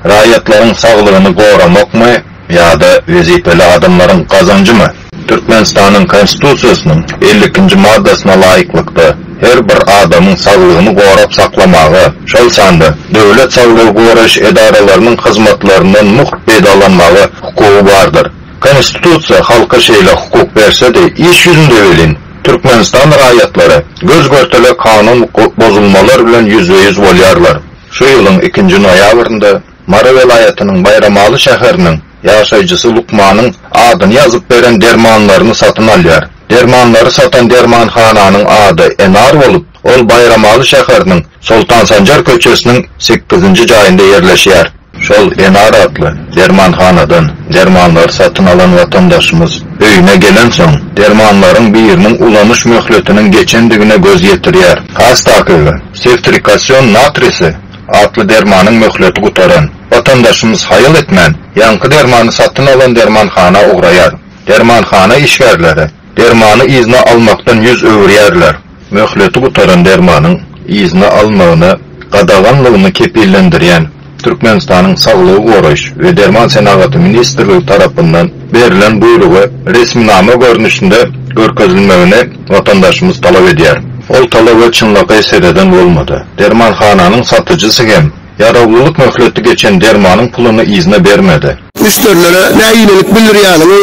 Rayatların sağlığını korumak mı ya da vazifeli adamların kazancı mı? Türkmenistan'ın konstitusiyasının 50. maddesine layıklıkta her bir adamın sağlığını korup saklamağı, şol sandı devlet sağlığı koruş idarelerinin hizmetlerinden muht faydalanmağı hukuku vardır. Konstitusiya halka şeyle hukuk verse de iş yüzünde velin Türkmenistan rayatları göz görtele kanun bozulmalar bilen %100 olyarlar. Şu yılın 2. noyabrında Mara velayetinin Bayramalı şehirinin yaşayıcısı Lukman'ın adını yazıp veren dermanlarını satın alıyor. Dermanları satan dermanhananın adı Enar olup, ol Bayramalı şehirinin Sultan Sancar köçesinin 8. cayında yerleşiyor. Şol Enar adlı dermanhanadan dermanlar satın alan vatandaşımız öyüne gelen son dermanların birinin ulanış möhletinin geçendigine göz yetiriyor. Hastakılı seftrikasyon natrisi adlı dermanın möhleti kutaran vatandaşımız hayal etmen yankı dermanı satın alan dermanhana uğrayar. Dermanhana işverleri dermanı izni almaktan yüz övriyerler. Möhleti kutaran dermanın izni almağını qadağanlığını kepillendiren Türkmenistan'ın Sağlığı Koruş ve Derman Senagatı Ministerliği tarafından verilen buyruğu resminame görünüşünde görkezilmevini vatandaşımız talep ediyor. Ol talabı çınlığa eser eden olmadı. Dermanhananın satıcısı hem yaravlılık möhleti geçen dermanın pulunu izne vermedi. Müşterilere ne iyilik bildiryanını,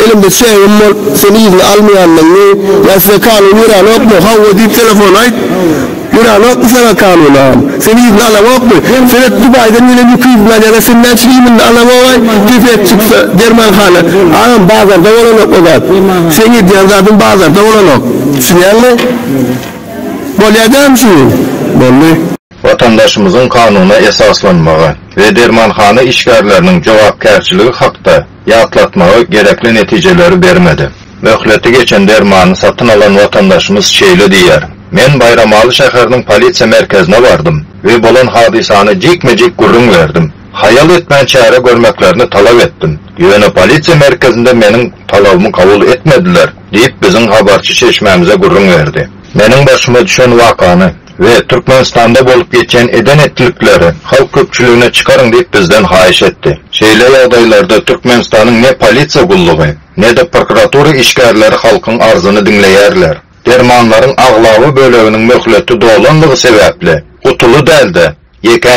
elimde sevim var, seni izni almayanını, ya size kanun yuranı yok mu? Havva deyip telefon ait. Yuranı yok mu sana kanunu? Seni izni alamak mı? Sen Dubai'den yine bir kıyızlar ya da senden çiğimin alamak tüfek çıksa dermanhane. Ağam bazarda olan yok o da. Sen gidiyen zaten bazarda olan yok. Düşünüyor musun? Böyle eder misin? Böyle. Vatandaşımızın kanuna esaslanmağı ve dermanhane işgərlərinin cevapkarçılığı hakta yatlatmağı gerekli neticeleri vermedi. Möhleti geçen dermanı satın alan vatandaşımız şeyle diyer. Men Bayramalı şehirinin polisiya merkezine vardım ve bolan hadisanı cikmecik gurrun verdim. Hayal etmen çare görmeklerini talep ettim. Yöne polisiya merkezinde menin talabımı kabul etmediler deyip bizim haberçi çeşmemize gurrun verdi. Menin başıma düşen vakanı ve Türkmenistan'da bolup geçen eden ettilikleri halk köpçülüğüne çıkarın deyip bizden hayiş etti. Şeyle adaylarda Türkmenistan'ın ne polisiya kulluğu ne de prokuratura işgərləri halkın arzını dinleyerler. Dermanların ağlağı bölüğünün möhleti dolanlığı sebeple kutulu delde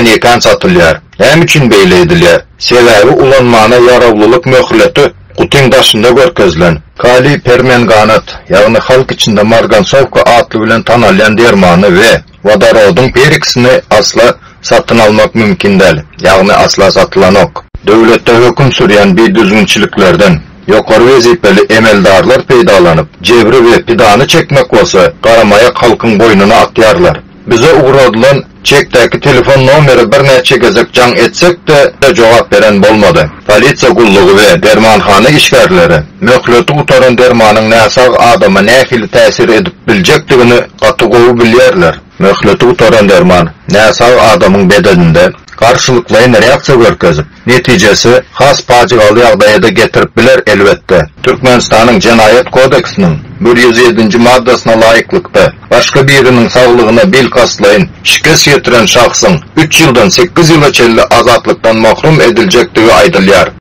yekan satılıyor. Hem için beyleydiler. Sebebi ulanmana yaravlılık möhleti kutin başında görkezlen Kali permanganat yani halk içinde margansovka adlı bilen tanılan dermanı ve vodorodun periksini asla satın almak mümkün değil. Yani asla satılan ok. Devlette hüküm süren bir düzgünçiliklerden yukarı vazifeli emeldarlar peydalanıp cebri ve pidanı çekmek olsa karamaya halkın boynuna atyarlar. Bize uğradılan çekteki telefon numara bir neçe gezek can etsek de cevap veren bolmadı. Polisiya kulluğu ve dermanhane işgərləri möhleti utaran dermanın näsag adama nähili täsir edip biljekdigini gatygowy bilýärler. Möhleti utaran derman näsag adamın bedeninde karşılıklayın reaksiya görkezip neticesi has pacigaly ýagdaýda getirip biler elbette. Türkmenistan'ın Cinayet Kodeksinin 107. maddesine layıklıkta başka birinin sağlığına bil kaslayın şikes getiren şahsın 3 yıldan 8 yıla çelli azatlıktan mahrum edilecektiği aydılýar.